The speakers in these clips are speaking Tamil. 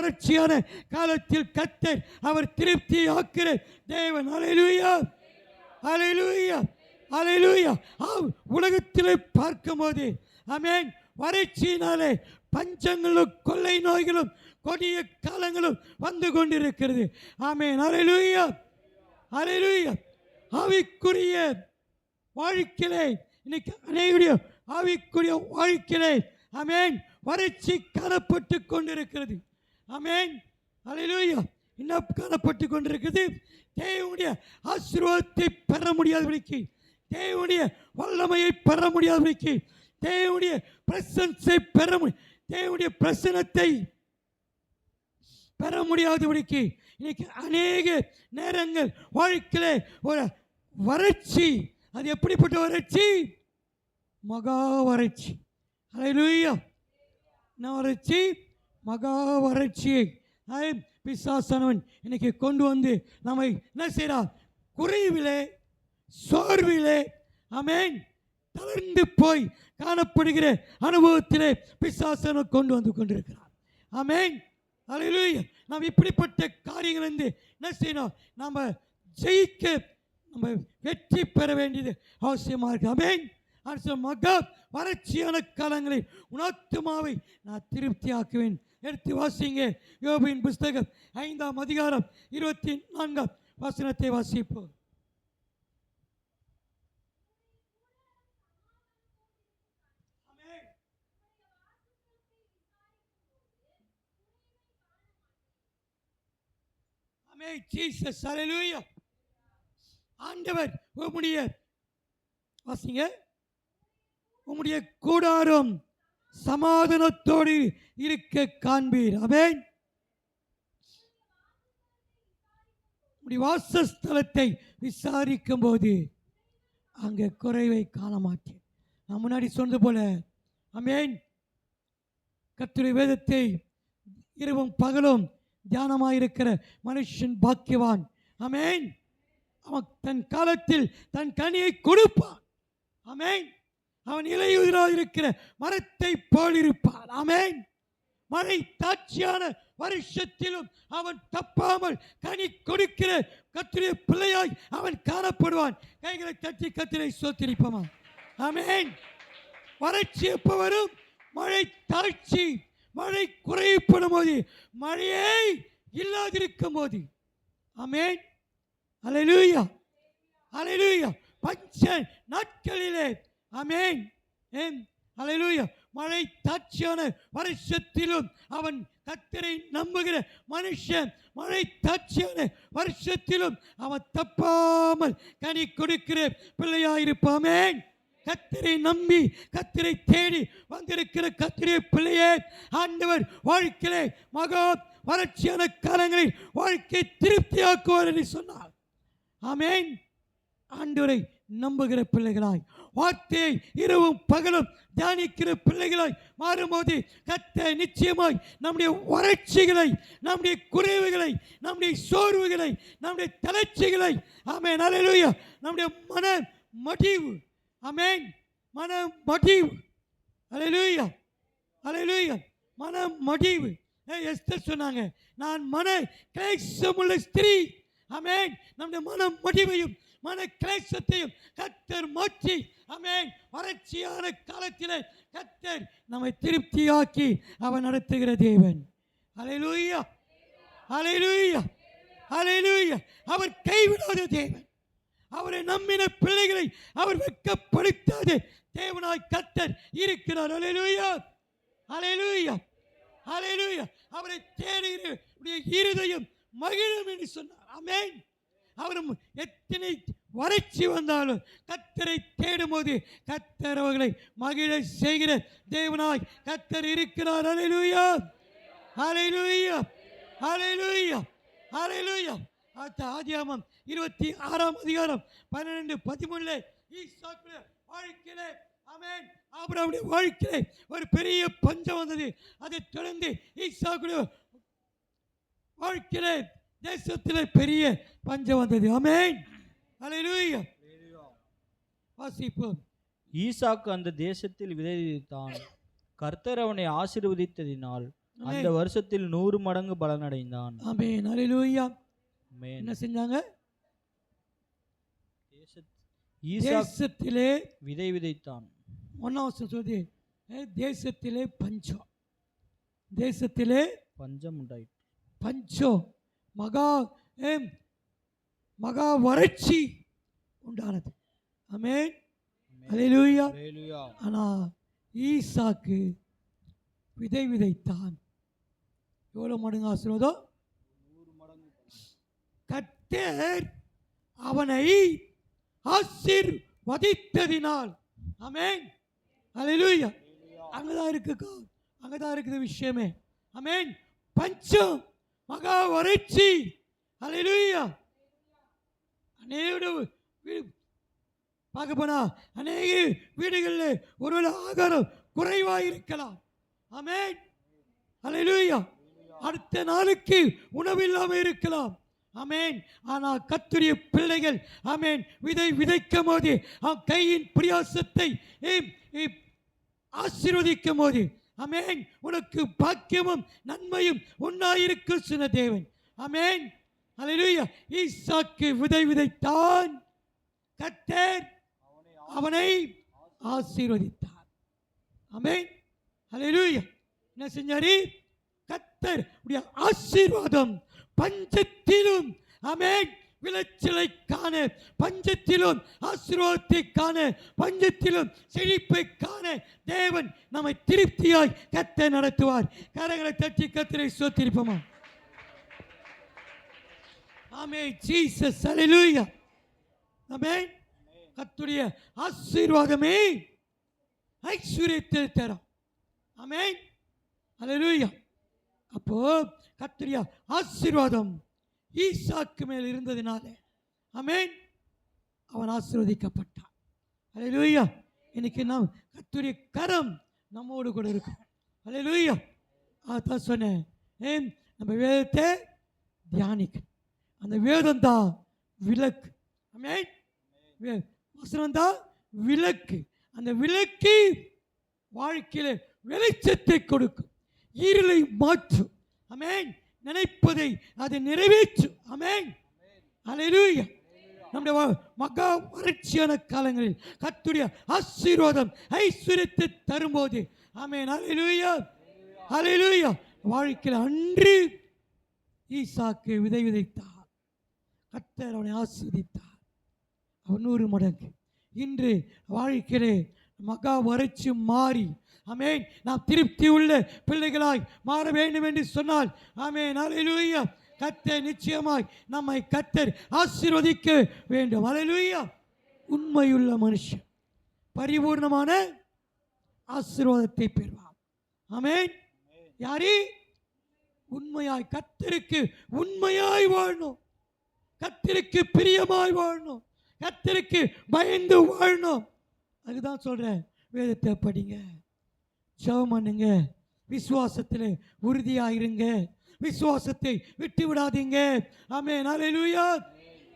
வறட்சியான காலத்தில் கர்த்தர் அவர் திருப்தி ஆக்கிற தேவன். அல்லேலூயா, அல்லேலூயா, அல்லேலூயா. உலகத்திலே பார்க்கும்போது ஆமென், வறட்சியினாலே பஞ்சங்களும் கொள்ளை நோய்களும் கொடிய காலங்களும் வந்து கொண்டிருக்கிறது. ஆமென், அல்லேலூயா, அல்லேலூயா. ஆவிக்குரிய வாழ்க்கையிலே இன்னைக்கு அநேகருடைய ஆவிக்குரிய வாழ்க்கையிலே ஆமென் வறட்சி காணப்பட்டு கொண்டிருக்கிறது. ஆமென், அல்லேலூயா. என்ன காணப்பட்டு கொண்டிருக்கிறது? தேவனுடைய ஆசீர்வாதத்தை பெற முடியாதபடிக்கு, தேவனுடைய வல்லமையை பெற முடியாதபடிக்கு, தேவனுடைய பிரசன்னத்தை தேவனுடைய பிரசன்னத்தை பெற முடியாதபடிக்கு இன்னைக்கு அநேக நேரங்கள் வாழ்க்கையிலே ஒரு வறட்சி. அது எப்படிப்பட்ட வறட்சி? மகா வறட்சி. அல்லேலூயா. என்ன வறட்சி? மகா வறட்சியை பிசாசானவன் இன்னைக்கு கொண்டு வந்து நம்மை என்ன செய்கிறார்? குறைவிலே, சோர்விலே, ஆமென், தளர்ந்து போய் காணப்படுகிற அனுபவத்திலே பிசாசானவன் கொண்டு வந்து கொண்டிருக்கிறார். ஆமென், அல்லேலூயா. நாம் இப்படிப்பட்ட காரியங்கள் வந்து என்ன செய்யணும்? நம்ம ஜெயிக்க, நம்ம வெற்றி பெற வேண்டியது அவசியமாக இருக்கு. ஆமென். மகா வறட்சியான காலங்களில் உணாத்துமாவை நான் திருப்தி ஆக்குவேன். எடுத்து வாசிங்க, யோபின் புஸ்தகம் 5ஆம் அதிகாரம் 24ஆம் வசனத்தை வாசிப்போம். ஆமென், ஜீசஸ், அல்லேலூயா. ஆண்டவர் உம்முடைய வாசிங்க, உம்முடைய கூடாரம் சமாதானத்தோடு இருக்க காண்பீர். ஆமென். உம்முடைய வாசஸ்தலத்தை விசாரிக்கும் போது அங்கே குறைவை காண மாட்டேன். நான் முன்னாடி சொன்னது போல ஆமென், கர்த்தருடைய வேதத்தை இரவும் பகலும் தியானமாயிருக்கிற மனுஷன் பாக்கியவான். ஆமென். அவன் தன் காலத்தில் தன் கனியை கொடுப்பான். ஆமென். அவன் இலையுதிராக இருக்கிற மரத்தை போலிருப்பான். ஆமென். மழை தாட்சியான வருஷத்திலும் அவன் தப்பாமல் கனி கொடுக்கிற கர்த்தருடைய பிள்ளையாய் அவன் காணப்படுவான். கைகளை தட்டி கர்த்தரை ஸ்தோத்திரிப்போமா. ஆமென். வறட்சி எப்போ வரும்? மழை தாட்சி, மழை குறைப்படும் போது, மழையே இல்லாதிருக்கும் போது. ஆமென், அல்லேலூயா, அல்லேலூயா. பஞ்ச நாட்களிலே ஆமென், அல்லேலூயா, மழை தாட்சியான வருஷத்திலும் அவன் கர்த்தரை நம்புகிற மனுஷன் மழை தாட்சியான வருஷத்திலும் அவன் தப்பாமல் கனி கொடுக்கிற பிள்ளையாயிருப்பாமே. கர்த்தரை நம்பி கர்த்தரை தேடி வந்திருக்கிற கர்த்தருடைய பிள்ளையே, ஆண்டவர் வாழ்க்கையிலே மகா வறட்சியான காலங்களில் வாழ்க்கை திருப்தியாக்குவார் என்று சொன்னார். ஆமென். ஆண்டவரை நம்புகிற பிள்ளைகளாய், வார்த்தையை இரவும் பகலும் தியானிக்கிற பிள்ளைகளாய் மாறும்போது கர்த்தர் நிச்சயமாய் நம்முடைய வறட்சிகளை, நம்முடைய குறைவுகளை, நம்முடைய சோர்வுகளை, நம்முடைய தளர்ச்சிகளை, ஆமென், அல்லேலூயா, நம்முடைய மன மடிவு, ஆமென், மன மடிவு, அல்லேலூயா, அல்லேலூயா, மன மடிவு. எஸ்தர் சொன்னாங்க, நான் மன கிளேசமுள்ள ஸ்திரீ. ஆமென். நம்முடைய மன மடிவையும் மன கிளேசத்தையும் கர்த்தர் மாற்றி, ஆமென், வறட்சியான காலத்திலே கர்த்தர் நம்மை திருப்தியாக்கி அவர் நடத்துகிற தேவன். அல்லேலூயா, அல்லேலூயா, அல்லேலூயா. அவர் கைவிடாத தேவன். அவரை நம்பின பிள்ளைகளை அவர் வெட்கப்படுத்தாத தேவனாய் கர்த்தர் இருக்கிறார். அல்லேலூயா, அல்லேலூயா, அல்லேலூயா. அவரை தேடுகிற இருதயம் மகிழும் என்று சொன்னார். ஆமென். அவரும் எத்தனை வறட்சி வந்தாலும் கர்த்தரை தேடும் போது கர்த்தர் அவர்களை மகிழ செய்கிற தேவனாய் கர்த்தர் இருக்கிறார். அல்லேலூயா, அல்லேலூயா, அல்லேலூயா, அல்லேலூயா. ஆதியாகமம் 26ஆம் அதிகாரம் 12-13 ஈசாக்குடைய வாழ்க்கையிலே, ஆமென், ஆபிரகாமுடைய வாழ்க்கையிலே ஒரு பெரிய பஞ்சம் வந்தது. அதைத் தொடர்ந்து ஈசாக்குடைய வாழ்க்கையிலே தேசத்திலே பெரிய பஞ்சம் வந்தது. ஆமென், அல்லேலூயா. வாசிப்போம். ஈசாக்கு அந்த தேசத்தில் விதைத்தான். கர்த்தர் அவனை ஆசீர்வதித்ததினால் அந்த வருஷத்தில் 100 மடங்கு பலனடைந்தான். ஆமென். ஹalleluya. ஆமென். என்ன செஞ்சாங்க? ஈசாக் தேசத்திலே விதை விதைத்தான். ஒன்னாம் சொல்லி தேசத்திலே பஞ்சம், தேசத்திலே பஞ்சம் உண்டாயிற்று. பஞ்சம், மகா மகா வறட்சி உண்டானது. ஆமென். ஹalleluya. ஹalleluya. ஆனா ஈசாக்கு விதை விதைத்தான். எவ்வளவு மடங்கு ஆசீர்வாதம்? 100 மடங்கு. கர்த்தர் அவனை ஆசீர்வதித்ததினால். ஆமென். ஹalleluya. அங்கதான் இருக்கு, அங்கதான் இருக்குது விஷயமே. ஆமென். பஞ்சம், மகா வறட்சி. ஹalleluya. அநேக பார்க்க போனா அநேக வீடுகளில் ஒருவேளை ஆகாரம் குறைவாக இருக்கலாம். ஆமென். ஹalleluya. அடுத்த நாளுக்கு உணவு இல்லாமல் இருக்கலாம். ஆமென். ஆனால் கர்த்தருடைய பிள்ளைகள் ஆமென் விதை விதைக்கும் போது கையின் பிரயாசத்தை ஆசீர்வதிக்கும் போது ஆமென் உனக்கு பாக்கியமும் நன்மையும் உண்டாயிருக்க சொன்ன தேவன். ஆமென். ஹalleluya. ஈசாக்கு விதை விதைத்தான், கர்த்தர் அவனை ஆசீர்வதித்தார். ஆமென். ஹalleluya. என்ன செஞ்சாரு? கர்த்தர் உடைய ஆசீர்வாதம் பஞ்சத்திலும் ஆமென் விளைச்சலை காண, பஞ்சத்திலும் ஆசீர்வாதத்தை காண, பஞ்சத்திலும் செழிப்பை காண தேவன் நம்மை திருப்தியாய் கர்த்தர் நடத்துவார். கரங்களை தட்டி கர்த்தரை ஸ்தோத்திரிப்போமா? ஆமென். ஜீசஸ். ஹalleluya. ஆமென். கர்த்தருடைய ஆசீர்வாதமே ஐஸ்வரியத்தை தரும். ஆமென். ஹalleluya. அப்போ கர்த்தருடைய ஆசீர்வாதம் ஈசாக்கு மேல் இருந்ததினால ஆமென் அவன் ஆசீர்வதிக்கப்பட்டான். ஹalleluya. இன்னைக்கு நாம் கர்த்தருடைய கரம் நம்மோடு கூட இருக்கும். ஹalleluya. அதான் சொன்னேன், நம்ம வேதத்தை தியானிக்க. அந்த வேதம் தான் விளக்கு. ஆமென். வசனம் தான் விளக்கு. அந்த விளக்கு வாழ்க்கையில வெளிச்சத்தை கொடுக்கும், இருளை மாற்றும். ஆமென். நினைப்பதை அதை நிறைவேற்றும். ஆமென். ஹalleluya. நம்முடைய மகா வறட்சியான காலங்களில் கர்த்தருடைய ஆசீர்வாதம் ஐஸ்வரியத்தை தரும்போது ஆமென். ஹalleluya. ஹalleluya. வாழ்க்கையில் அன்று ஈசாக்கு விதை விதைத்தார், கர்த்தர் அவனை ஆசீர்வதித்தார். அவன் 100 மடங்கு. இன்று வாழ்க்கையிலே மகா வறட்சி மாறி ஆமென் நாம் திருப்தி உள்ள பிள்ளைகளாய் மாற வேண்டும் என்று சொன்னால் ஆமென். ஹalleluya. கர்த்தர் நிச்சயமாய் நம்மை கர்த்தர் ஆசீர்வதிக்க வேண்டும். ஹalleluya. உண்மையுள்ள மனுஷன் பரிபூர்ணமான ஆசீர்வாதத்தை பெறுவார். ஆமென். யாரு? உண்மையாய் கர்த்தருக்கு உண்மையாய் வாழணும், கர்த்தருக்கு பிரியமாய் வாழணும், கர்த்தருக்கு பயந்து வாழணும். அதுதான் சொல்றேன், வேதத்தை படிங்க, ஜெபம் பண்ணுங்க, விசுவாசத்தில் உறுதியாயிருங்க, விசுவாசத்தை விட்டு விடாதீங்க. ஆமென். ஹalleluya.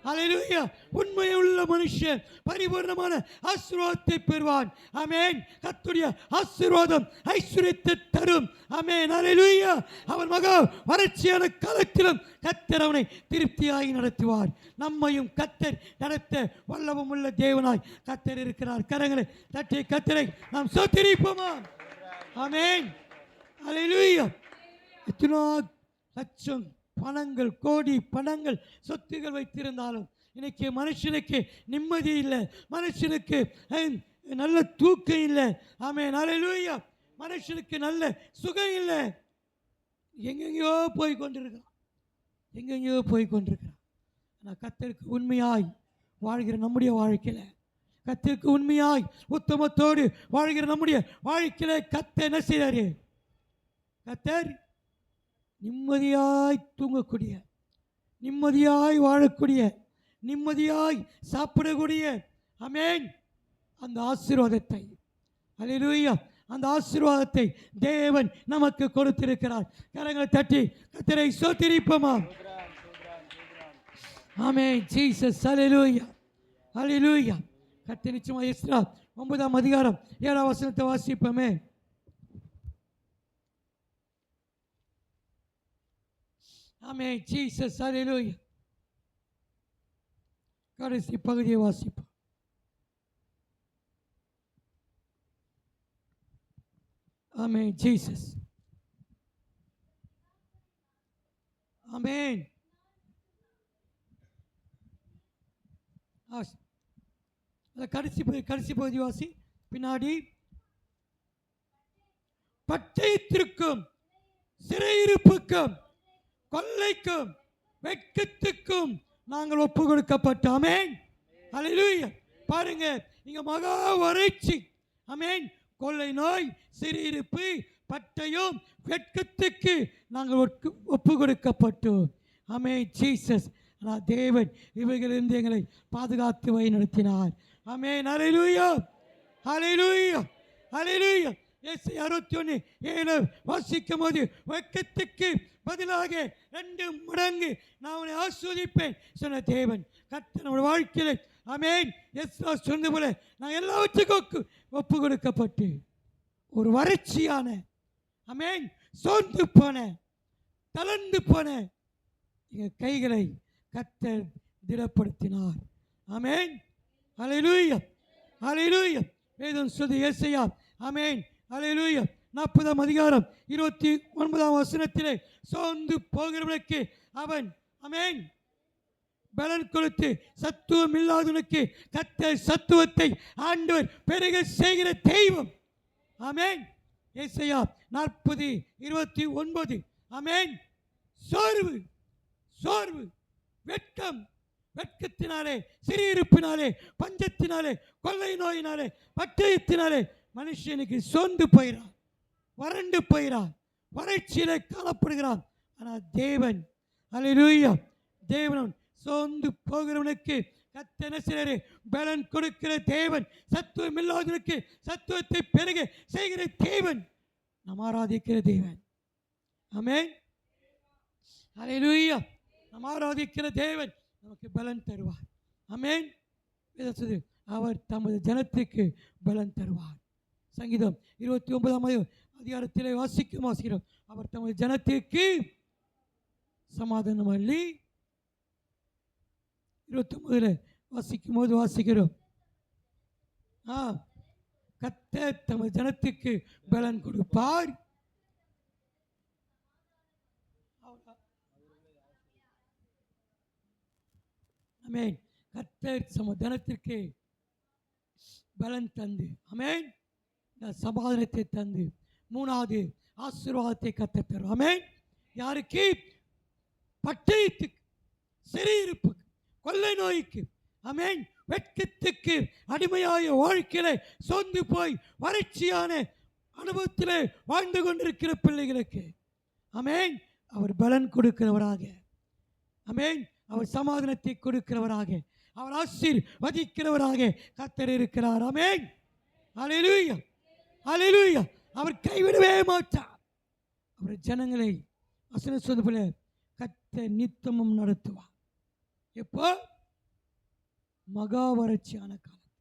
ஹalleluya. உண்மையுள்ள மனுஷன் பரிபூர்ணமான ஆசீர்வாதத்தை பெறுவான். ஆமென். கர்த்தருடைய ஆசீர்வாதம் ஐஸ்வரியத்தை தரும். ஆமென். ஹalleluya. அவன் மகா வறட்சியான காலத்திலும் கர்த்தர் அவனை திருப்தியாய் நடத்துவார். நம்மையும் கர்த்தர் நடத்த வல்லமும் உள்ள தேவனாய் கர்த்தர் இருக்கிறார். கரங்களை தட்டி கர்த்தரை நாம் ஸ்தோத்திரிப்போமா? ஆமென். ஹalleluya. எத்தனை லட்சம் பணங்கள், கோடி பணங்கள், சொத்துகள் வைத்திருந்தாலும் இன்னைக்கு மனுஷனுக்கு நிம்மதி இல்லை, மனுஷனுக்கு நல்ல தூக்கம் இல்லை. ஆமென். ஹalleluya. மனுஷனுக்கு நல்ல சுகம் இல்லை. எங்கெங்கயோ போய் கொண்டிருக்கிறான், எங்கெங்கயோ போய் கொண்டிருக்கிறான். ஆனால் கர்த்தருக்கு உண்மையாய் வாழ்கிற நம்முடைய வாழ்க்கையில், கர்த்தருக்கு உண்மையாய் உத்தமத்தோடு வாழ்கிற நம்முடைய வாழ்க்கையில கர்த்தர் என்ன செய்றாரு? கர்த்தர் நிம்மதியாய் தூங்கக்கூடிய, நிம்மதியாய் வாழக்கூடிய, நிம்மதியாய் சாப்பிடக்கூடிய ஆமென் அந்த ஆசீர்வாதத்தை, ஹல்லேலூயா, அந்த ஆசீர்வாதத்தை தேவன் நமக்கு கொடுத்திருக்கிறார். கரங்களை தட்டி கர்த்தரை ஸ்தோத்திரிப்போமா? ஆமென். ஜீசஸ். ஹல்லேலூயா. ஹல்லேலூயா. கர்த்தர் நிச்சயமாக எஸ்றா 9ஆம் அதிகாரம் 7ஆம் வசனத்தை வாசிப்போமே. ஆமென். ஜீசஸ் ஹalleluya. கடைசி பகுதியை வாசிப்போம். ஆமென். ஜீசஸ் ஆமென். கடைசி பகுதி வாசி. பின்னாடி பட்டயத்திற்கும் சிறையிருப்புக்கும் கொள்ளைக்கும் வெட்கத்துக்கும் நாங்கள் ஒப்பு கொடுக்கப்பட்டோம். ஆமென். ஹalleluya. பாருங்க, இங்க மகா வறட்சி. ஆமென். கொள்ளை நோய், சிறையிருப்பு, பட்டயம், வெட்கத்துக்கு நாங்கள் ஒப்பு கொடுக்கப்பட்டோம். ஆமென். ஜீசஸ். ஆனால் தேவன் இவைகளிலிருந்து எங்களை பாதுகாத்து வழி நடத்தினார். ஆமென். ஹalleluya. ஹalleluya. ஹalleluya. ஏசாயா 61:7 வாசிக்கும் போது, வெட்கத்துக்கு பதிலாக 2 மடங்கு நான் உன்னை ஆஸ்வதிப்பேன் சொன்ன தேவன் கர்த்தர் நம்முடைய வாழ்க்கையில் ஆமென். எஸ்ரா சொன்னது போல நான் எல்லாவற்றுக்கும் ஒப்பு கொடுக்கப்பட்டு ஒரு வறட்சியான ஆமென் சோர்ந்து போன தளர்ந்து போன எங்கள் கைகளை கர்த்தர் திடப்படுத்தினார். ஆமென். ஹalleluya. ஹalleluya. வேதம் சொல்லுது ஏசாயா ஆமென் ஹalleluya 40ஆம் அதிகாரம் 29ஆம் வசனத்திலே, சோர்ந்து போகிறவனுக்கு அவன் ஆமென் பலன் கொடுத்து சத்துவம் இல்லாதவனுக்கு கர்த்தர் சத்துவத்தை ஆண்டவர் பெருக செய்கிற தெய்வம். ஆமென். ஏசாயா 40:29. ஆமென். சோர்வு சோர்வு வெட்கம், வெட்கத்தினாலே, சிறையிருப்பினாலே, பஞ்சத்தினாலே, கொள்ளை நோயினாலே, பட்டயத்தினாலே மனுஷனுக்கு சோர்ந்து போயிறான், வறண்டு போயிறான், வறட்சியிலே காணப்படுகிறான். ஆனால் தேவன் ஹல்லேலூயா, தேவன் சோர்ந்து போகிறவனுக்கு கர்த்தர் பலன் கொடுக்கிற தேவன், சத்துவம் இல்லாதவனுக்கு சத்துவத்தை பெருக செய்கிற தேவன், நாம் ஆராதிக்கிற தேவன். ஆமென். ஹல்லேலூயா. நாம் ஆராதிக்கிற தேவன் நமக்கு பலன் தருவார். ஆமென். அவர் தமது ஜனத்துக்கு பலன் தருவார். சங்கீதம் 29ஆம் அதிகாரத்திலே வாசிக்கிறோம். அவர் தமது ஜனத்திற்கு சமாதானம் அள்ளி 29 வாசிக்கும் போது வாசிக்கிறோம். கர்த்தர் தமது ஜனத்துக்கு பலன் கொடுப்பார். ஆமென். கர்த்தர் சமாதானத்திற்கு பலன் தந்து, ஆமென், சமாதானத்தை தந்து 3வது ஆசீர்வாதத்தை கர்த்தர் தரும். ஆமென். யாருக்கு? பட்டயத்துக்கு, சிறையிருப்புக்கு, கொள்ளை நோய்க்கு, ஆமென், வெட்கத்துக்கு அடிமையாய வாழ்க்கையில சொந்து போய் வறட்சியான அனுபவத்திலே வாழ்ந்து கொண்டிருக்கிற பிள்ளைகளுக்கு ஆமென் அவர் பலன் கொடுக்கிறவராக, ஆமென், அவர் சமாதானத்தை கொடுக்கிறவராக, அவர் ஆசீர்வதிக்கிறவராக கர்த்தர் இருக்கிறார். ஆமென். ஹல்லேலூயா. ஹல்லேலூயா. அவர் கைவிடவே மாட்டார். அவர் ஜனங்களை வசனம் சொல்வது போல கர்த்தர் நித்தமும் நடத்துவார். எப்போ? மகா வறட்சியான காலம்,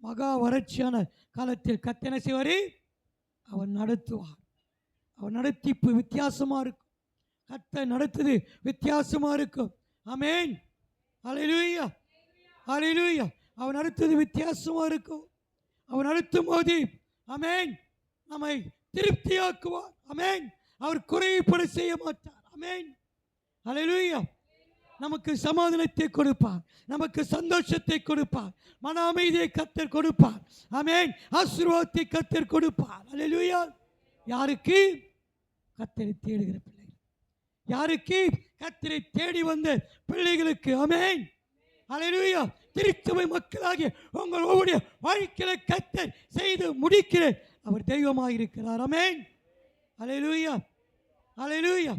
மகா வறட்சியான காலத்தில் கர்த்தர் என்ன செய்வார்? அவர் நடத்துவார். அவர் நடத்திப்பு வித்தியாசமா இருக்கும். கர்த்தர் நடத்துது வித்தியாசமா இருக்கும். ஆமென். ஹல்லேலூயா. ஹல்லேலூயா. அவர் நடத்துது வித்தியாசமா இருக்கும். அவர் நடத்தும் போது ஆமென் நம்மை திருப்தியாக்குவார். ஆமென். அவர் குறைபட செய்ய மாட்டார். ஆமென். ஹல்லேலூயா. நமக்கு சமாதானத்தை கொடுப்பார், நமக்கு சந்தோஷத்தை கொடுப்பார், மன அமைதியை கர்த்தர் கொடுப்பார். ஆமென். ஆசீர்வாதத்தை கர்த்தர் கொடுப்பார். ஹல்லேலூயா. யாருக்கு? கர்த்தரை தேடுகிற பிள்ளைகள், யாருக்கு? கர்த்தரை தேடி வந்த பிள்ளைகளுக்கு. ஆமென். ஹல்லேலூயா. திருச்சபை மக்களாகிய உங்கள் ஒவ்வொரு வாழ்க்கையில கர்த்தர் செய்து முடிக்கிற அவர் தெய்வமாக இருக்கிறார். ஆமென். ஹல்லேலூயா. ஹல்லேலூயா.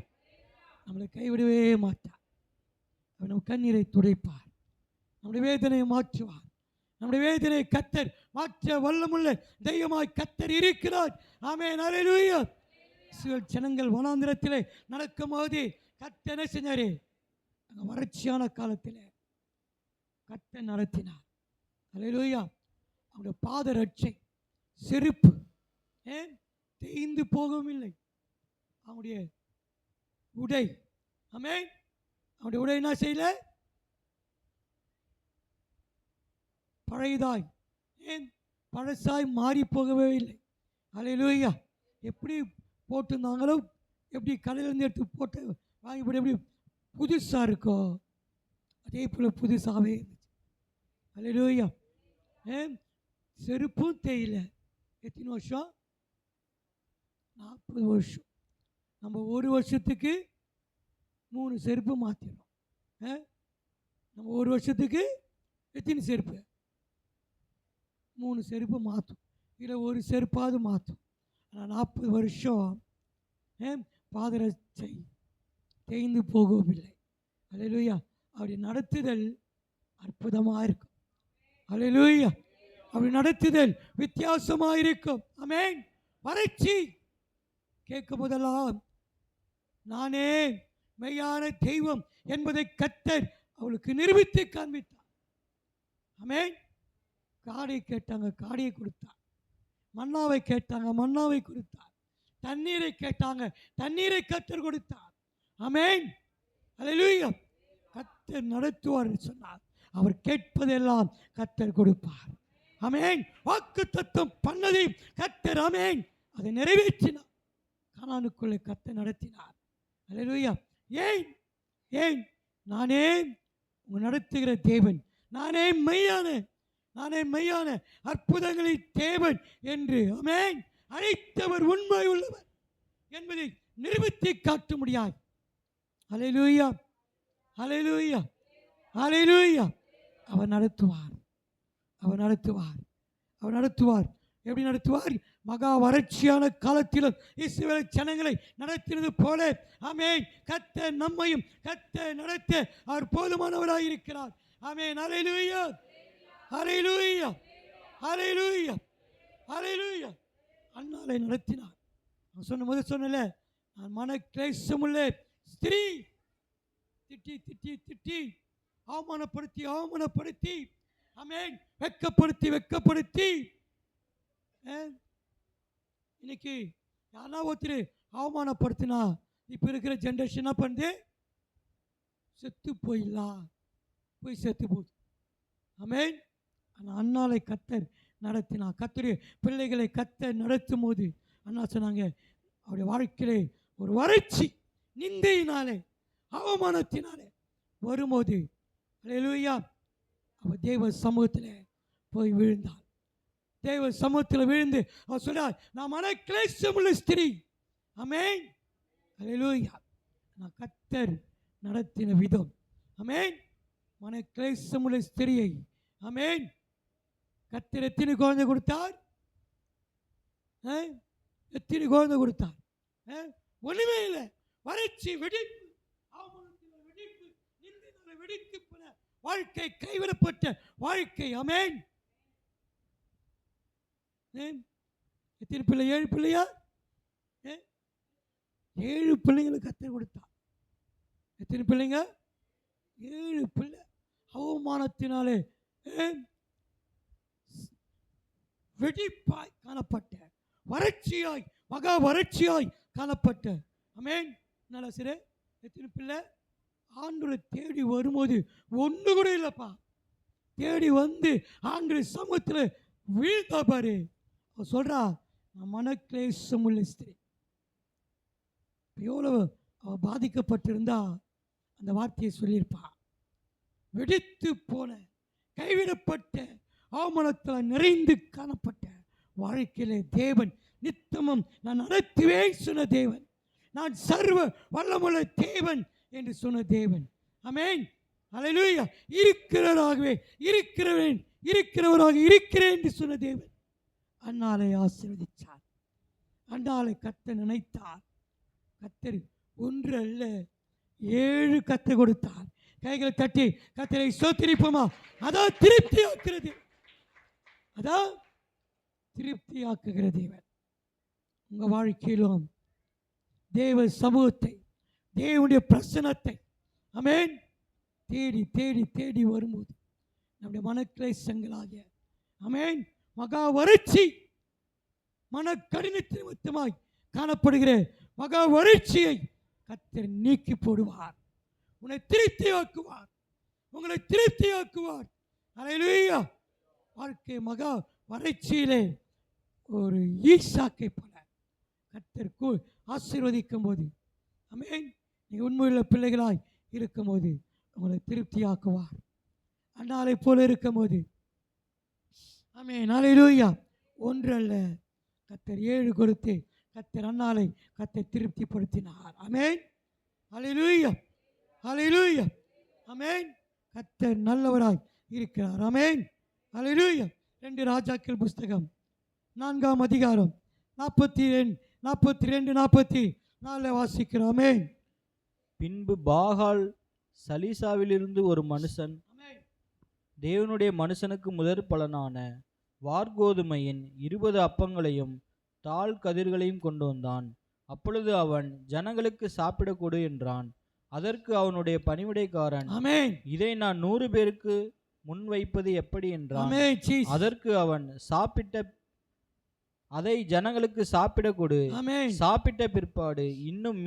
நம்மளை கைவிடவே மாட்டார். அவர் நம் கண்ணீரை துடைப்பார், நம்முடைய வேதனையை மாற்றுவார். நம்முடைய வேதனையை கர்த்தர் மாற்ற வல்லமுள்ள தெய்வமாய் கர்த்தர் இருக்கிறார். ஆமென். ஹல்லேலூயா. ஜனங்கள் வனாந்திரத்திலே நடக்கும் போது கர்த்தர் என்ன செஞ்சாரு? வறட்சியான காலத்தில் கர்த்தர் நடத்தினார். ஹல்லேலூயா. அவருடைய பாத ரட்சை, செருப்பு ஏன் தேய்ந்து போகவும் இல்லை. அவருடைய உடை ஆமென். அவருடைய உடை என்ன செய்யல? பழையதாய், ஏன் பழசாய் மாறி போகவே இல்லை. அல்லேலூயா. எப்படி போட்டிருந்தாங்களோ, எப்படி கடையிலேருந்து எடுத்து போட்டு வாங்கி போட்டு எப்படி புதுசாக இருக்கோ அதே போல் புதுசாகவே இருந்துச்சு. அல்லேலூயா. ஏன் செருப்பும் தேயில. எத்தனை வருஷம்? 40 வருஷம். நம்ம ஒரு வருஷத்துக்கு 3 செருப்பு மாற்றிடுறோம். நம்ம ஒரு வருஷத்துக்கு எத்தனை செருப்பு? 3 செருப்பு மாற்றும், இல்லை ஒரு செருப்பாவது மாற்றும். ஆனால் 40 வருஷம் பாதரட்சை தேய்ந்து போகவும் இல்லை. அல்லேலூயா. அப்படி நடத்துதல் அற்புதமாக இருக்கும். அல்லேலூயா. அப்படி நடத்துதல் வித்தியாசமாக இருக்கும். ஆமென். வறட்சி கேட்கும் போதெல்லாம் நானே மெய்யான தெய்வம் என்பதை கர்த்தர் அவளுக்கு நிரூபித்து காண்பித்தார். ஆமென். காடை கேட்டாங்க, காடையை கொடுத்தார். மன்னாவை கேட்டாங்க, மன்னாவை கொடுத்தார். தண்ணீரை கேட்டாங்க, தண்ணீரை கர்த்தர் கொடுத்தார். ஆமென். அல்லேலூயா. கர்த்தர் நடத்துவார் என்று சொன்னார். அவர் கேட்பதெல்லாம் கர்த்தர் கொடுப்பார். ஆமென். வாக்குத்தத்தம் பண்ணதை கர்த்தர் ஆமென் அதை நிறைவேற்றினார். கானானுக்குள்ளே கர்த்தர் நடத்தினார். அல்லேலூயா. ஏன் ஏன் நானே உங்க நடத்துகிற தேவன், நானே மெய்யான அற்புதங்களை தேவன் என்று ஆமென் அழைத்தவர் உண்மை உள்ளவர் என்பதை நிரூபித்து காட்ட முடியாது. அல்லேலூயா. அல்லேலூயா. அல்லேலூயா. அவர் நடத்துவார். அவர் நடத்துவார். அவர் நடத்துவார். எப்படி நடத்துவார்? மகா வறட்சியான காலத்திலும் இஸ்ரவேல் ஜனங்களை நடத்தினது போல ஆமென் கர்த்தர் நம்மையும் கர்த்தர் நடத்த அவர் போதுமானவராய் இருக்கிறார். ஆமென். அல்லேலூயா. அல்லேலூயா. அல்லேலூயா. அல்லேலூயா. அன்னாளை நடத்தினார். சொன்னல, நான் மன கிளேசமுள்ள ஸ்திரீ, திட்டி திட்டி திட்டி அவமானப்படுத்தி ஆமென் வெட்கப்படுத்தி இன்னைக்கு யாரா ஒருத்தர் அவமானப்படுத்தினா இப்போ இருக்கிற ஜென்ரேஷன் என்ன பண்ணுது? செத்து போயிடலாம், போய் செத்து போகுது. ஆமென். ஆனால் அன்னாளை கர்த்தர் நடத்தினா. கர்த்தருடைய பிள்ளைகளை கர்த்தர் நடத்தும் போது அண்ணா சொன்னாங்க, அவருடைய வாழ்க்கையிலே ஒரு வறட்சி நிந்தையினாலே அவமானத்தினாலே வரும்போது அல்லேலூயா அவர் தேவ சமூகத்தில் போய் விழுந்தார். தேவ சமூகத்தில் விழுந்து அவர் சொன்னார், நான் மன கிளேசமுள்ள ஸ்திரீ. ஆமென். அல்லேலூயா. நான் கர்த்தர் நடத்தின விதம். ஆமென். மன கிளேசமுள்ள ஸ்திரியை ஆமென் கர்த்தர் எத்தனை குழந்தை கொடுத்தார்? எத்தனை குழந்தை கொடுத்தார்? ஒண்ணுமே இல்லை. வறட்சி, வெடிப்பு, அவமானத்தினால் வெடிப்பு, நிந்தினால் வெடித்து போன வாழ்க்கை, கைவிடப்பட்ட வாழ்க்கை. ஆமென். எத்தனை பிள்ளை? 7 பிள்ளையா? 7 பிள்ளைங்களை கர்த்தர் கொடுத்தார். எத்தனை பிள்ளைங்க? 7 பிள்ளை. அவமானத்தினாலே வெடிப்பாய் காணப்பட்ட, வறட்சியாய், மகா வறட்சியாய் காணப்பட்ட. ஆமென். நல்லா சரி. எத்தனை பிள்ளை? ஆண்டவரை தேடி வரும்போது ஒன்று கூட இல்லைப்பா. தேடி வந்து ஆண்டவர் சமூகத்தில் வீழ்த்தா பாரு. அவ சொல்றா, நான் மனக்லேசம் உள்ள ஸ்திரீ. எவ்வளவு அவ பாதிக்கப்பட்டிருந்தா அந்த வார்த்தையை சொல்லியிருப்பா. வெடித்து போன, கைவிடப்பட்ட, அவமானத்தில் நிறைந்து காணப்பட்ட வாழ்க்கையிலே தேவன் நித்தமும் நான் நடத்துவேன் சொன்ன தேவன், நான் சர்வ வல்லமுள்ள தேவன் என்று சொன்ன தேவன். ஆமென். அல்லேலூயா. இருக்கிறவராக இருக்கிறேன் என்று சொன்ன தேவன் அன்னாளை ஆசீர்வதித்தார். அன்னாளை கர்த்தர் நினைத்தார். கர்த்தர் 1 அல்ல 7 கர்த்தர் கொடுத்தார். கைகளை தட்டி கர்த்தரை ஸ்தோத்திரிப்போமா? அதான் திருப்தியாக்குறது. அதான் திருப்தியாக்குகிற தேவன். உங்க வாழ்க்கையிலும் தேவ சமூகத்தை, தேவனுடைய பிரசன்னத்தை ஆமென் தேடி தேடி தேடி வரும்போது நம்முடைய மனக்லேசங்களாகிய ஆமென் மகா வறட்சி, மன கடினத்தின் நிமித்தமாய் காணப்படுகிற மகா வறட்சியை கர்த்தர் நீக்கி போடுவார். உன்னை திருப்தியாக்குவார், உங்களை திருப்தியாக்குவார். அல்லேலூயா. வாழ்க்கை மகா வறட்சியிலே ஒரு ஈசாக்கை போல கர்த்தர் ஆசீர்வதிக்கும் போது, ஆமென், நீங்கள் உண்மையுள்ள பிள்ளைகளாய் இருக்கும்போது உங்களை திருப்தியாக்குவார். அன்னாலை போல இருக்கும்போது, ஆமென், அல்லேலூயா. ஒன்றல்ல, கர்த்தர் 7 கொடுத்து கர்த்தர் அன்னாலை கர்த்தர் திருப்திப்படுத்தினார். ஆமென், அல்லேலூயா, அல்லேலூயா, ஆமென். கர்த்தர் நல்லவராய் இருக்கிறார். ஆமென், அல்லேலூயா. 2 ராஜாக்கள் புஸ்தகம் 4ஆம் அதிகாரம் 42-44 வாசிக்கிறோம். ஆமென். பின்பு பாகால் சலீசாவிலிருந்து ஒரு மனுஷன் தேவனுடைய மனுஷனுக்கு முதற் பலனான வார்கோதுமையின் 20 அப்பங்களையும் தாழ் கதிர்களையும் கொண்டு வந்தான். அப்பொழுது அவன், ஜனங்களுக்கு சாப்பிட கொடு என்றான். அதற்கு அவனுடைய பணிவிடைக்காரன், ஆமென், இதை நான் 100 பேருக்கு முன் வைப்பது எப்படி என்றான். ஆமென். அதற்கு அவன், அதை ஜனங்களுக்கு சாப்பிட கொடு, ஆமென். சாப்பிட்ட பிற்பாடு இன்னும்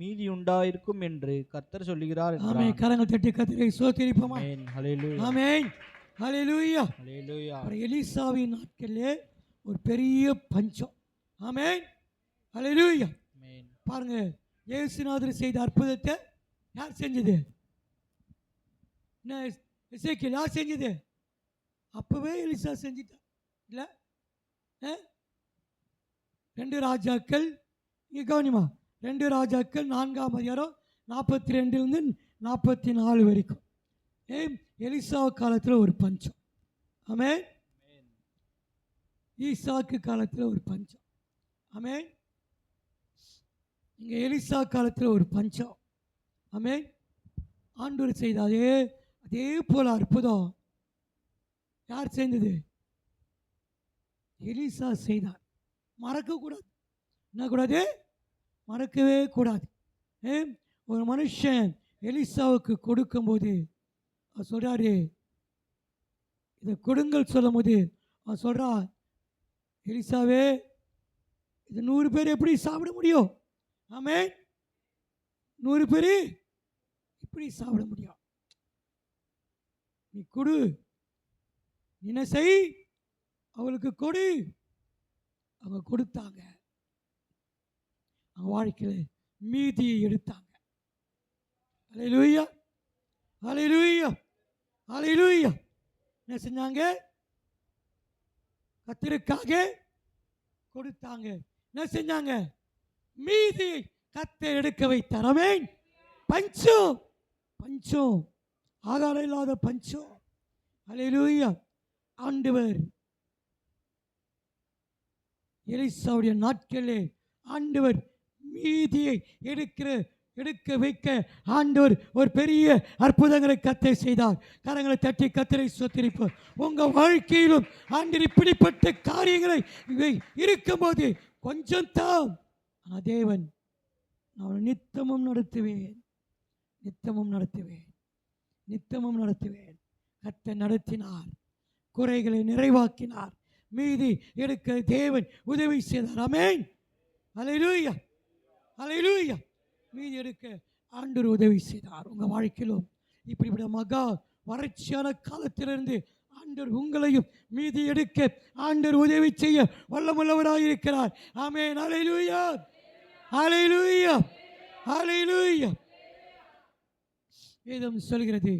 மீதி உண்டாயிருக்கும் என்று கர்த்தர் சொல்லுகிறார் என்றான். ஆமென். கரங்கள் தட்டி கர்த்தரை ஸ்தோத்திரிப்போமா. ஆமென், ஹல்லேலூயா, ஆமென், ஹல்லேலூயா. ஹல்லேலூயா. எலிசாவின் நாட்களிலே ஒரு பெரிய பஞ்சம். ஆமென், ஹல்லேலூயா. ஆமென். பாருங்க, இயேசுநாதர் செய்த அற்புதத்தை யார் செஞ்சது? எசேக்கியேல் யார் செஞ்சது? அப்பவே எலிசா செஞ்சிட்டார் இல்ல? 2 ராஜாக்கள், இங்கே கவனிமா, 2 ராஜாக்கள் 4ஆம் அதிகாரம் 42 44 வரைக்கும். எலிசா காலத்தில் ஒரு பஞ்சம். ஆமென். ஈசாக்கு காலத்தில் ஒரு பஞ்சம். ஆமென். இங்கே எலிசா காலத்தில் ஒரு பஞ்சம். ஆமென். ஆண்டவர் செய்த அதே போல அற்புதம் யார் செய்தது? எலிசா செய்தார். மறக்கக்கூடாது. என்ன கூடாது? மறக்கவே கூடாது. ஒரு மனுஷன் எலிசாவுக்கு கொடுக்கும்போது அவர் சொல்கிறாரு, இதை கொடுங்கள் சொல்லும் போது அவன் சொல்கிறான், எலிசாவே, இது 100 பேர் எப்படி சாப்பிட முடியும்? ஆமென். 100 பேர் இப்படி சாப்பிட முடியும். நீ கொடு, என்ன செய், அவளுக்கு கொடு. அவங்க கொடுத்தாங்க. அவங்க வாழ்க்கையில் மீதியை எடுத்தாங்க. அல்லேலூயா, அல்லேலூயா, அல்லேலூயா. என்ன செஞ்சாங்க? கர்த்தருக்காக கொடுத்தாங்க. என்ன செஞ்சாங்க? மீதியை கர்த்தர் எடுக்க வைத்தார். ஆமென். பஞ்சம், பஞ்சம், ஆகாரம் இல்லாத பஞ்சம். அல்லேலூயா. ஆண்டவர் எலிசாவுடைய நாட்களிலே ஆண்டவர் மீதியை எடுக்க வைக்க ஆண்டவர் ஒரு பெரிய அற்புதங்களை கர்த்தர் செய்தார். கரங்களை தட்டி கர்த்தரை ஸ்தோத்திரிப்போம். உங்க வாழ்க்கையிலும் ஆண்டவர் இப்படிப்பட்ட காரியங்களை இருக்கும்போது கொஞ்சம் தான், தேவன் நான் நித்தமும் நடத்துவேன், நித்தமும் நடத்துவேன், நித்தமும் நடத்துவேன். கர்த்தர் நடத்தினார், குறைகளை நிறைவாக்கினார், மீதி எடுக்க தேவன் உதவி செய்தார். ஆமென், அல்லேலூயா, அல்லேலூயா. மீதி எடுக்க ஆண்டவர் உதவி செய்தார். உங்கள் வாழ்க்கையிலும் இப்படிப்பட்ட மகா வறட்சியான காலத்திலிருந்து ஆண்டவர் உங்களையும் மீதி எடுக்க ஆண்டவர் உதவி செய்ய வல்லமுள்ளவராயிருக்கிறார். ஆமென், அல்லேலூயா, அல்லேலூயா, அல்லேலூயா. வேதம் சொல்கிறது,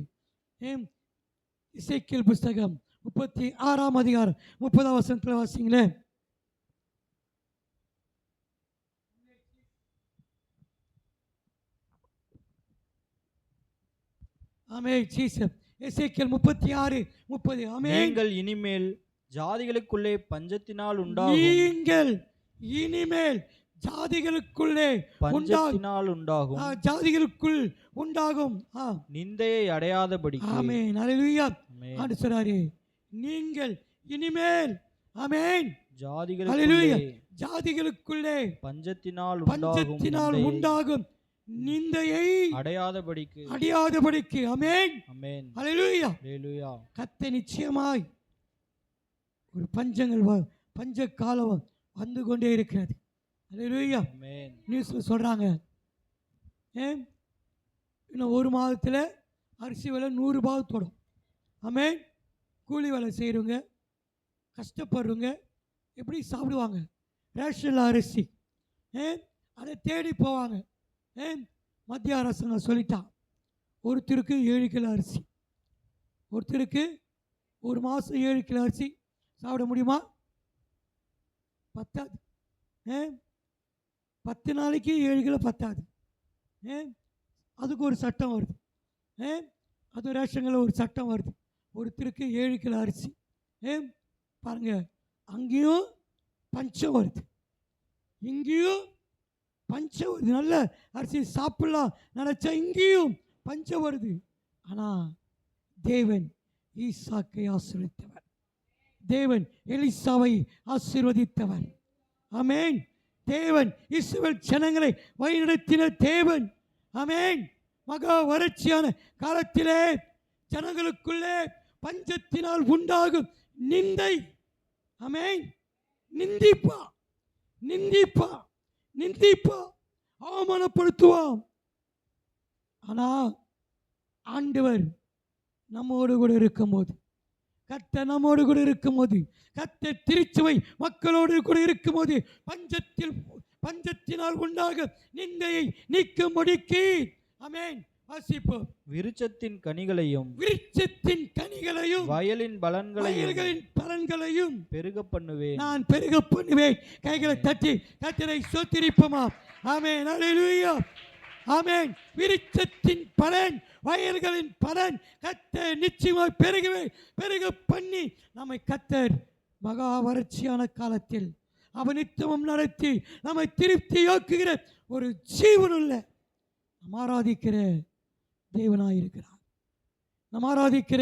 எசேக்கியேல் புஸ்தகம் 36ஆம் அதிகாரம் 30ஆம் வசனத்தில் வாசிங்களேன். ஆமென். ஜீசஸ். எசேக்கியேல் 36:30. ஆமென். நீங்கள் இனிமேல் ஜாதிகளுக்குள்ளே பஞ்சத்தினால் உண்டாகும், நீங்கள் இனிமேல் ஜாதிகளுக்குள்ளே பஞ்சத்தினால் உண்டாகும், ஜாதிகளுக்குள் உண்டாகும் நிந்தையை அடையாதபடி. ஆமென், அல்லேலூயா. ஆண்டு சொல்றாரு, நீங்கள் இனிமேல், ஆமென், அல்லேலூயா, ஜாதிகளுக்குள்ளே பஞ்சத்தினால் உண்டாகும் நிந்தையை அடையாதபடிக்கு. ஆமென், ஆமென், அல்லேலூயா, அல்லேலூயா. கர்த்தர் நிச்சயமாய் ஒரு பஞ்ச காலம் வந்து கொண்டே இருக்கிறது. அல்லேலூயா. ஆமென். நியூஸ்ல சொல்றாங்க, ஏன் இன்னும் ஒரு மாதத்தில் அரிசி விலை 100 ரூபாய் தொடும். ஆமென். கூலி வேலை செய்கிறவங்க, கஷ்டப்படுறவங்க எப்படி சாப்பிடுவாங்க? ரேஷனில் அரிசி. ஏன் அதை தேடி போவாங்க. ஏன் மத்திய அரசாங்கம் சொல்லிட்டான், ஒருத்தருக்கு 7 கிலோ அரிசி. ஒருத்தருக்கு ஒரு மாதம் 7 கிலோ அரிசி சாப்பிட முடியுமா? பத்தாது. ஏன் 10 நாளைக்கு 7 கிலோ பத்தாது. ஏன் அதுக்கு ஒரு சட்டம் வருது. ஏன் அது ரேஷனில் ஒரு சட்டம் வருது, ஒருத்தருக்கு 7 கிலோ அரிசி. ஏன் பாருங்க, அங்கேயும் பஞ்சம் வருது, இங்கேயும் பஞ்சம் வருது. நல்ல அரிசி சாப்பிடலாம் நினச்சா இங்கேயும் பஞ்சம் வருது. ஆனால் தேவன் ஈசாக்கை ஆசீர்வதித்தவர், தேவன் எலிசாவை ஆசீர்வதித்தவர். ஆமென். தேவன் இஸ்ரவேல் ஜனங்களை வழிநடத்தின தேவன். ஆமென். மகா வறட்சியான காலத்திலே ஜனங்களுக்குள்ளே பஞ்சத்தினால் உண்டாகும் நிந்தை. ஆமென். நிந்திப்பா நிந்திப்பா நிந்திப்பா அவமானப்படுத்துவான். ஆனால் ஆண்டவர் நம்மோடு கூட இருக்கும்போது, கர்த்தர் நம்மோடு கூட இருக்கும்போது, கர்த்தர் திருச்சபை மக்களோடு கூட இருக்கும்போது பஞ்சத்தினால் உண்டாக நிந்தையை நீக்கும்படிக்கு ஆமென். வாசிப்போம். விருட்சத்தின் கனிகளையும் வயலின் பலன்களையும் பெருக பண்ணுவேன். நான் பெருக பண்ணுவேன். கைகளை தட்டி கர்த்தரை ஸ்தோத்திரிப்போமா? ஆமென். அல்லேலூயா. ஆமென். விருட்சத்தின் பலன், வயல்களின் பலன் கர்த்தர் நிச்சயமாய் பெருக பண்ணி நம்மை கர்த்தர் மகா வறட்சியான காலத்தில் அவன் நித்தமும் நடத்தி நம்மை திருப்தியாக்குகிற ஒரு ஜீவனுள்ள நாம் ஆராதிக்கிற தேவனாயிருக்கிறார். நாம் ஆராதிக்கிற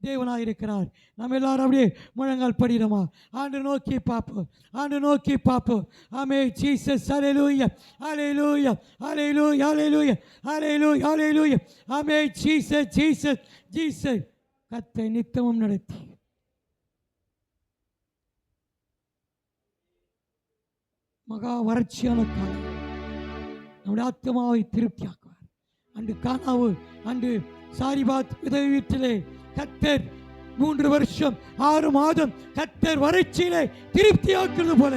தேவனாயிருக்கிறார். நம்ம எல்லாரும் அப்படியே முழங்கால் படிக்கிறோமா? ஆண்டு நோக்கி பார்ப்போம், ஆண்டு நோக்கி பார்ப்போம். ஆமென். ஜீசஸ். ஹல்லேலூயா, ஹல்லேலூயா, ஹல்லேலூயா, ஹல்லேலூயா, ஹல்லேலூயா, ஹல்லேலூயா. ஆமென். Jesus, Jesus, Jesus. கர்த்தர் நித்தமும் நடத்தி மகா வறட்சியான காலம் நம்முடைய ஆத்மாவை திருப்தியாக்குவார். அன்று கானாவு, அன்று சாரிபாத் உதவி வீட்டிலே கர்த்தர் 3 வருஷம் 6 மாதம் கர்த்தர் வறட்சியிலே திருப்தியாக்குறது போல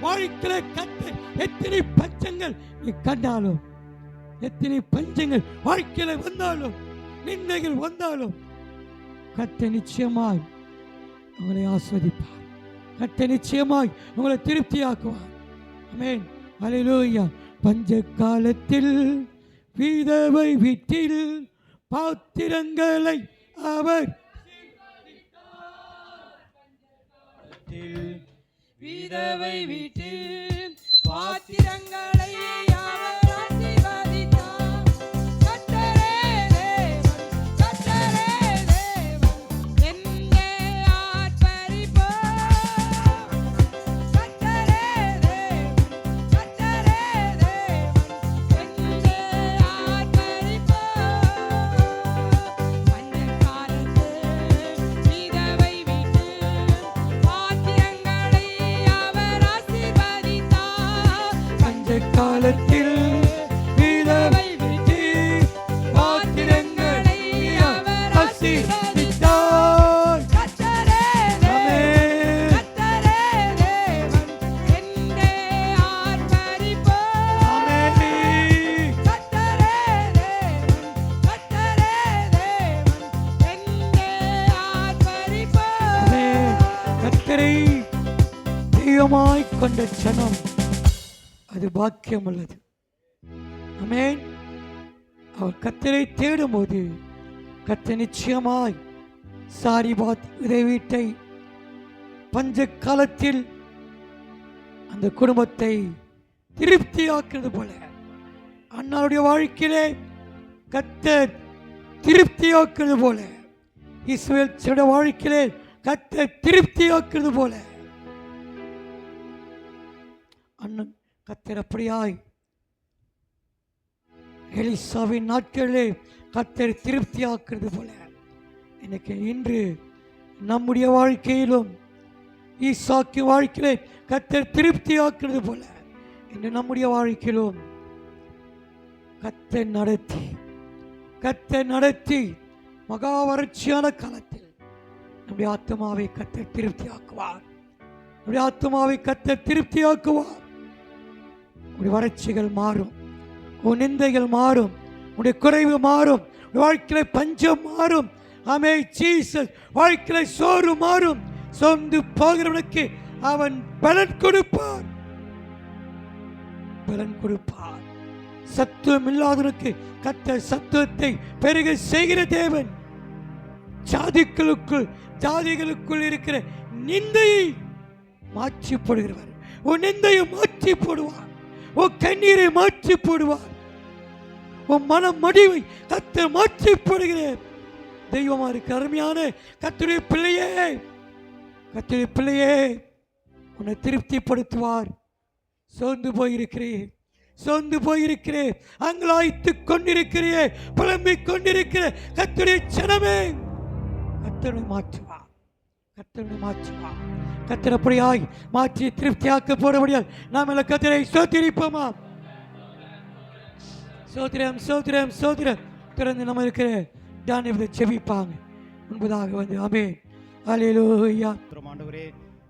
வாழ்க்கையில கர்த்தர் எத்தனை பஞ்சங்கள் நீ கண்டாலும், எத்தனை பஞ்சங்கள் வாழ்க்கையில வந்தாலும், நிந்தைகள் வந்தாலும் கர்த்தர் நிச்சயமாய் உங்களை ஆஸ்வதிப்பார். கர்த்தர் நிச்சயமாய் உங்களை திருப்தியாக்குவார். ஆமென். அல்லேலூயா. பஞ்ச காலத்தில் விதவை வீட்டில் பாத்திரங்களை அவர் விதவை வீட்டில் பாத்திரங்களை அவர் ஆசீர்வதித்தார். கர்த்தரே தேவன், கர்த்தரே தேவன், என்னை ஆர்ப்பரிப்போம். கர்த்தரே தேவன், கர்த்தரே தேவன், என்னை ஆர்ப்பரிப்போம். பஞ்சகாலத்து விதவை வீட்டில் பாத்திரங்களை அவர் ஆசீர்வதித்தார். பஞ்ச காலத்தில் விதவை வீட்டில் பாத்திரங்களை அவர் ஆசீர்வதித்தார். கர்த்தரே ஆமென். கர்த்தரே தேவன், என்னை ஆர்ப்பரிப்போம். ஆமென். கர்த்தரே தேவன், கர்த்தரே தேவன், என்னை ஆர்ப்பரிப்போம். ஆமென். கர்த்தரை தெய்வமாய் கொண்ட ஜனம் அது பாக்கியம் உள்ளது. ஆமென். அவர் கர்த்தரை தேடும்போது கர்த்தர் நிச்சயமாய் சாரிபாத் உதவி வீட்டை பஞ்ச காலத்தில் அந்த குடும்பத்தை திருப்தியாக்குறது போல அண்ணாவுடைய வாழ்க்கையிலே கர்த்தர் திருப்தியாக்குறது போல, இஸ்ரவேல் வாழ்க்கையிலே கர்த்தர் திருப்தியாக்குறது போல அண்ணன் கர்த்தர் அப்படியாய் எலிசாவின் நாட்களிலே கர்த்தர் திருப்தியாக்குறது போல இன்னைக்கு இன்று நம்முடைய வாழ்க்கையிலும் ஈசாக்கு வாழ்க்கையிலே கர்த்தர் திருப்தியாக்குறது போல இன்று நம்முடைய வாழ்க்கையிலும் கர்த்தர் நடத்தி மகா வறட்சியான காலத்தில் நம்முடைய ஆத்மாவை கர்த்தர் திருப்தியாக்குவார். நம்முடைய ஆத்மாவை கர்த்தர் திருப்தியாக்குவார். உடைய வறட்சிகள் மாறும், உன் நிந்தைகள் மாறும், உடைய குறைவு மாறும், வாழ்க்கையில பஞ்சம் மாறும். ஆமே ஜீசஸ். வாழ்க்கையில சோறு மாறும். சொந்து போகிறவனுக்கு அவன் பலன் கொடுப்பார். சத்துவம் இல்லாதவனுக்கு கர்த்தர் சத்துவத்தை பெருக செய்கிற தேவன். ஜாதிகளுக்குள் இருக்கிற நிந்தையை மாற்றி போடுகிறவர். உன் நிந்தையை மாற்றி போடுவார். உன் கண்ணீரை மாற்றி போடுவார். உன் மன மடிவை கர்த்தர் மாற்றி போடுகிற தெய்வமா இருக்கு. அருமையான கர்த்தருடைய பிள்ளையே, உன்னை திருப்திப்படுத்துவார். சோர்ந்து போயிருக்கிறே, அங்கலாய்த்துக் கொண்டிருக்கிறே, புலம்பிக் கொண்டிருக்கிற கர்த்தருடைய ஜனமே, கர்த்தரை மாற்றுவார். கர்த்தர் அப்படியாய் மாற்றி திருப்தியாக்க போறபடியால் நாம் எல்லாம் கர்த்தரை ஸ்தோத்திரிப்போமா? சோத்திரம் திறந்து நம்ம இருக்கிற தானியத்தை செபிப்பாங்க. முன்பதாக வந்து ஆமென். அல்லேலூயா. ஆண்டவரே,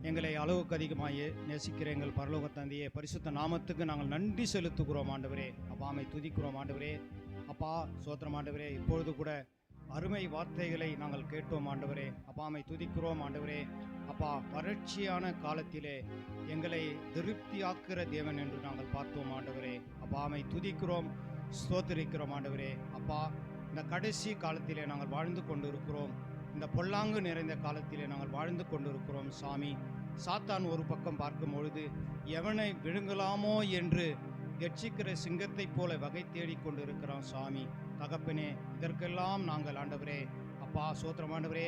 எங்களை அளவுக்கு அதிகமாய் நேசிக்கிற எங்கள் பரலோக தந்தையே, பரிசுத்த நாமத்துக்கு நாங்கள் நன்றி செலுத்துகிறோம் ஆண்டவரே. அப்பாமை துதிக்கிறோம் ஆண்டவரே. அப்பா சோத்திரம் ஆண்டவரே. இப்பொழுது கூட அருமை வார்த்தைகளை நாங்கள் கேட்டோம் ஆண்டவரே. அப்பாமை துதிக்கிறோம் ஆண்டவரே. அப்பா வறட்சியான காலத்திலே எங்களை திருப்தியாக்குற தேவன் என்று நாங்கள் பார்த்தோம் ஆண்டவரே. அப்பாமை துதிக்கிறோம், ஸ்தோத்திரிக்கிறோம் ஆண்டவரே. அப்பா இந்த கடைசி காலத்திலே நாங்கள் வாழ்ந்து கொண்டு இருக்கிறோம். இந்த பொல்லாங்கு நிறைந்த காலத்திலே நாங்கள் வாழ்ந்து கொண்டிருக்கிறோம் சாமி. சாத்தான் ஒரு பக்கம் பார்க்கும் பொழுது எவனை விழுங்கலாமோ என்று கட்சிக்கிற சிங்கத்தை போல வகை தேடி கொண்டு இருக்கிறோம் சாமி. தகப்பனே, இதற்கெல்லாம் நாங்கள் ஆண்டவரே அப்பா சோத்திரம் ஆண்டவரே,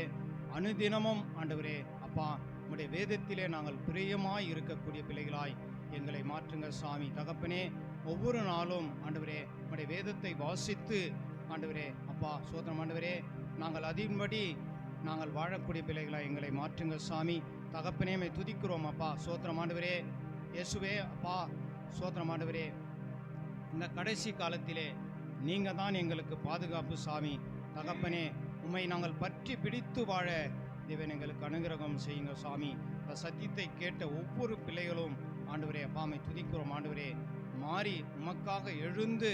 அனுதினமும் ஆண்டவரே அப்பா உம்முடைய வேதத்திலே நாங்கள் பிரியமாய் இருக்கக்கூடிய பிள்ளைகளாய் எங்களை மாற்றுங்க சாமி. தகப்பனே, ஒவ்வொரு நாளும் ஆண்டவரே உம்முடைய வேதத்தை வாசித்து ஆண்டவரே அப்பா சோத்திரம் ஆண்டவரே நாங்கள் அதின்படி நாங்கள் வாழக்கூடிய பிள்ளைகளாய் எங்களை மாற்றுங்க சாமி. தகப்பனே துதிக்கிறோம் அப்பா சோத்திரம் ஆண்டவரே. இயேசுவே அப்பா சோத்திரம் ஆண்டவரே, இந்த கடைசி காலத்திலே நீங்க தான் எங்களுக்கு பாதுகாப்பு சாமி. தகப்பனே, உம்மை நாங்கள் பற்றி பிடித்து வாழ தேவன் எங்களுக்கு அனுகிரகம் செய்யுங்க சாமி. இந்த சத்தியத்தை கேட்ட ஒவ்வொரு பிள்ளைகளும் ஆண்டவரே அப்பாமை துதிக்கிறோம் ஆண்டவரே, மாறி உமக்காக எழுந்து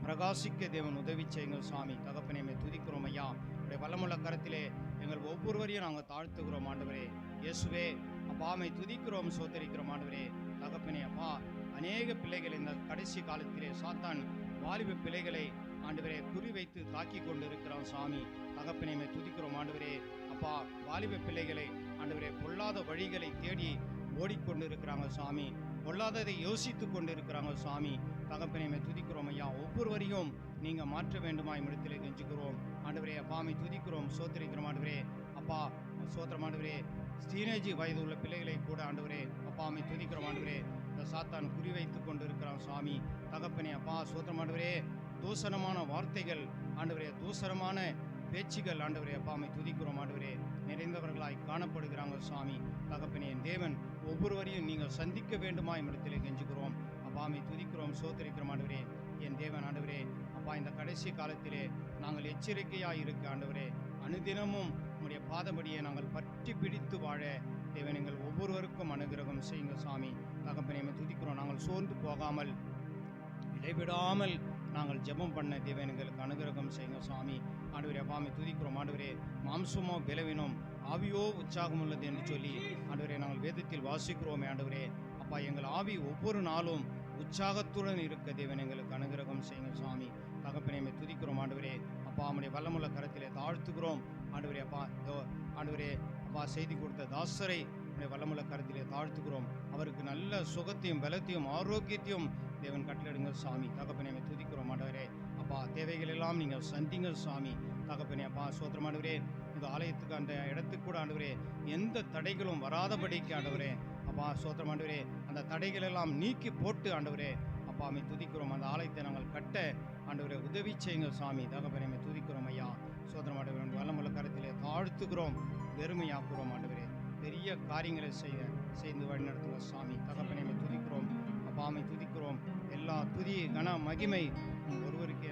பிரகாசிக்க தேவன் உதவி செய்யுங்க சாமி. தகப்பனே துதிக்கிறோம் ஐயா. உடைய வல்லமுள்ள கரத்திலே எங்கள் ஒவ்வொருவரையும் நாங்கள் தாழ்த்துகிறோம் ஆண்டவரே. இயேசுவே அப்பாமை துதிக்கிறோம், சோதரிக்கிறோம் ஆண்டவரே. தகப்பனே அப்பா, அநேக பிள்ளைகள் இந்த கடைசி காலத்திலே சாத்தான் வாலிப பிள்ளைகளை ஆண்டவரே குறிவைத்து தாக்கி கொண்டு இருக்கிறான் சாமி. தகப்பனே துதிக்கிறோம் ஆண்டவரே. அப்பா வாலிப பிள்ளைகளை ஆண்டவரே பொல்லாத வழிகளை தேடி ஓடிக்கொண்டு இருக்கிறாங்க சாமி. பொல்லாததை யோசித்து கொண்டு இருக்கிறாங்க சாமி. தகப்பனே துதிக்கிறோம் ஐயா. ஒவ்வொருவரையும் நீங்க மாற்ற வேண்டுமா இடத்திலே கெஞ்சுக்கிறோம் ஆண்டவரே. அப்பாமை துதிக்கிறோம், சோத்திரிக்கிறோம் ஆண்டவரே. அப்பா சோத்திரம் ஆண்டவரே. டீனேஜ் வயது உள்ள பிள்ளைகளை கூட ஆண்டவரே அப்பாமை துதிக்கிறோம் ஆண்டவரே. இந்த சாத்தான் குறிவைத்து கொண்டு இருக்கிறான் சாமி. தகப்பனே அப்பா சோத்திரம் ஆண்டவரே. தூசணமான வார்த்தைகள் ஆண்டவரே, தூசணமான பேச்சுகள் ஆண்டவரே அப்பாமை துதிக்கிறோம் ஆண்டவரே நிறைந்தவர்களாய் காணப்படுகிறாங்க சாமி. தகப்பனே, என் தேவன் ஒவ்வொருவரையும் நீங்கள் சந்திக்க வேண்டுமா இடத்திலே கெஞ்சுக்கிறோம். அப்பாமை துதிக்கிறோம், சோதரிக்கிறோம் ஆண்டவரே. என் தேவன் ஆண்டவரே அப்பா, இந்த கடைசி காலத்திலே நாங்கள் எச்சரிக்கையாய் இருக்க ஆண்டவரே, அனுதினமும் உம்முடைய பாதபடியை நாங்கள் பற்றி பிடித்து வாழ தேவன் எங்கள் ஒவ்வொருவருக்கும் அனுகிரகம் செய்யுங்க சாமி. தகப்பனே துதிக்கிறோம். நாங்கள் சோர்ந்து போகாமல் இடைவிடாமல் நாங்கள் ஜெபம் பண்ண தேவன் எங்களுக்கு அனுகிரகம் செய்யுங்க சாமி. ஆண்டவரே அப்பாமை துதிக்கிறோம் ஆண்டவரே. மாம்சமோ பலவீனம், ஆவியோ உற்சாகம் உள்ளது என்று சொல்லி ஆண்டவரே நாங்கள் வேதத்தில் வாசிக்கிறோமே ஆண்டவரே. அப்பா, எங்கள் ஆவி ஒவ்வொரு நாளும் உற்சாகத்துடன் இருக்க தேவன் எங்களுக்கு அனுகிரகம் செய்யுங்க சாமி. தகப்பனே துதிக்கிறோம் ஆண்டவரே. அப்பா நம்முடைய வல்லமுள்ள கரத்திலே தாழ்த்துகிறோம் ஆண்டவரே. அப்பா ஆண்டவரே அப்பா செய்தி கொடுத்த தாசரை நம்முடைய வல்லமுள்ள கரத்திலே தாழ்த்துகிறோம். அவருக்கு நல்ல சுகத்தையும் பலத்தையும் ஆரோக்கியத்தையும் தேவன் கட்டளையிடுங்க சாமி. தகப்பனே துதிக்கிறோம் ஆண்டவரே. அப்பா தேவைகள் எல்லாம் நீங்கள் சந்திங்க சாமி. தகப்பனே அப்பா சோத்திரம் ஆண்டவரே. இந்த ஆலயத்துக்கு அந்த இடத்துக்கு கூட ஆண்டவரே எந்த தடைகளும் வராதபடிக்கு ஆண்டவரே அப்பா சோத்திரம் ஆண்டவரே, அந்த தடைகள் எல்லாம் நீக்கி போட்டு ஆண்டவரே அப்பா துதிக்கிறோம். அந்த ஆலயத்தை நாங்கள் கட்ட ஆண்டவரே உதவி செய்யுங்க சாமி. தகப்பனே துதிக்கிறோம் ஐயா. சோத்திரம் ஆண்டவரே வல்லமுள்ள கரத்திலே தாழ்த்துக்கிறோம், வெறுமையாக்குறோம் ஆண்டவரே. பெரிய காரியங்களை செய்து வழிநடத்துங்க சாமி. தகப்பனே துதிக்கிறோம், அப்பாமை துதிக்கிறோம். எல்லா துதி கன மகிமை ஒருவருக்கு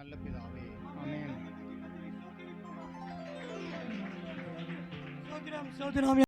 நல்ல பிதாவே ஆமென். சோத்திரம் சோத்திரம்